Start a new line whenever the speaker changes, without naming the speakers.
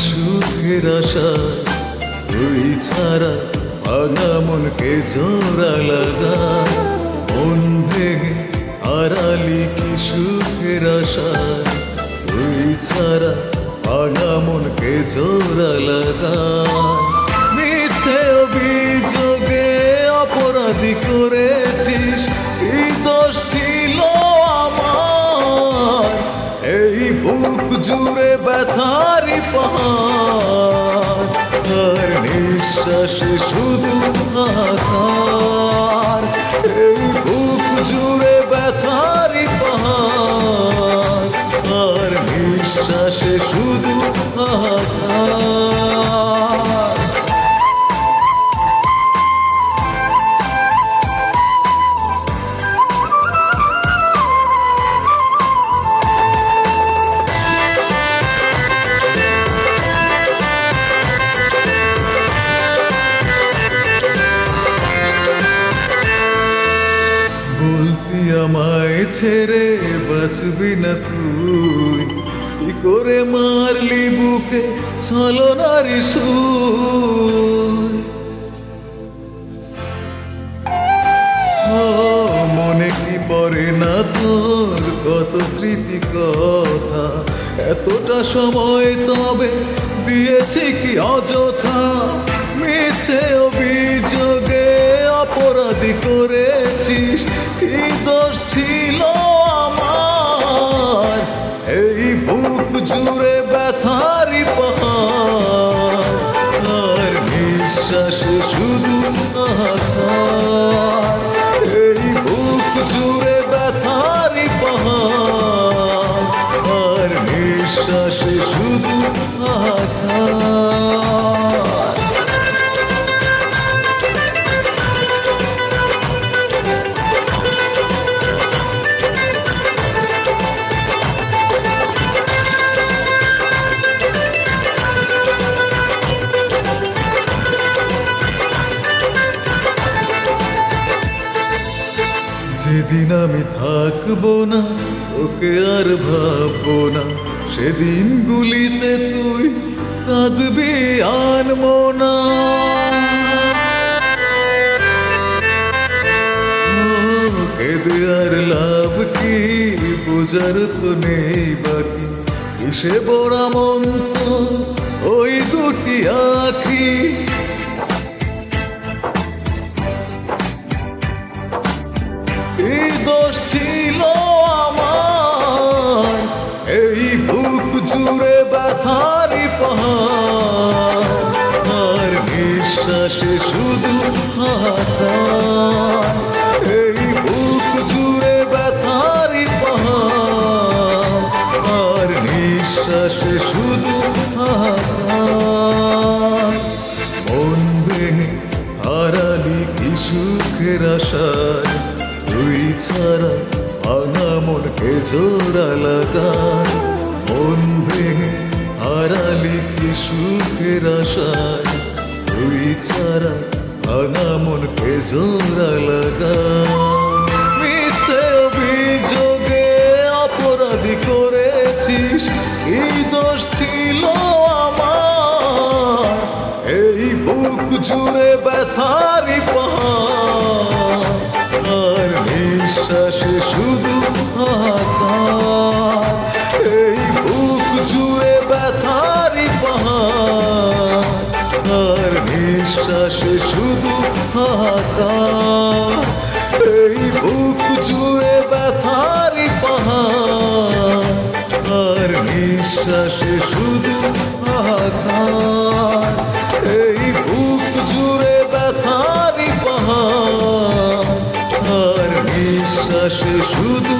সুখের আশা, তুই ছাড়া ভাঙা মনকে জোড়া লাগা। মন ভেঙে হারালি কি সুখের আশা, তুই ছাড়া ভাঙা মনকে জোড়া লাগা। মিথ্যে অভিযোগে অপরাধী করেছিস, কি দোষ ছিল আমার? এই বুক জুড়ে ব্যথারি পাহাড়, আর নিঃশ্বাসে শুধু হাহাকার। এই বুক জুড়ে ব্যথারি পাহাড়, আর নিঃশ্বাসে শুধু হাহাকার। বলতি আমায় ছেড়ে বাঁচবি না তুই, কি করে মারলি বুকে ছলনারি সুর। ও মনে কি পড়ে না তোর কত স্মৃতি কথা, এতটা সময় তবে দিয়েছি কি অযথা। মিথ্যে অভিযোগে অপরাধী করেছিস, কি দোষ ছিল আমার? এই বুক জুড়ে ব্যথারি পাহাড়, আর নিঃশ্বাসে শুধু হাহাকার। এই বুক জুড়ে ব্যথারি পাহাড়, আর নিঃশ্বাসে শুধু হাহাকার। যেদিন আমি থাকবো না, তোকে আর ভাববো না, সেদিন গুলিতে তুই কাঁদবি আনবো না। কেঁদে আর লাভ কি, বোঝার তো নেই বাকি, কিসে বড়া মন তো ওই দুটি আখি। এই দোষ ছিল আমার, এই বুক জুড়ে ব্যথারি পাহাড়, আর নিঃশ্বাসে শুধু হাহাকার। এই বুক জুড়ে ব্যথারি পাহাড়, আর নিঃশ্বাসে শুধু হাহাকার। মন ভেঙে হারালি কি সুখের আশায়, তুই ছাড়া ভাঙা মনকে জোড়া লাগা। মন ভেঙে হারালি কি সুখের আশায়, তুই ছাড়া ভাঙা মনকে জোড়া লাগা। মিথ্যে অভিযোগে অপরাধী করেছিস, কি দোষ ছিল আমার? এই বুক জুড়ে ব্যথারি পাহাড়, আর নিঃশ্বাসে শুধু হাহাকার। এই বুক জুড়ে ব্যথারি পাহাড়, আর নিঃশ্বাসে শুধু হাহাকার। এই বুক জুড়ে ব্যথারি পাহাড়, আর নিঃশ্বাসে শুধু হাহাকার। এই বুক জুড়ে ব্যথারি পাহাড়, আর নিঃশ্বাসে শুধু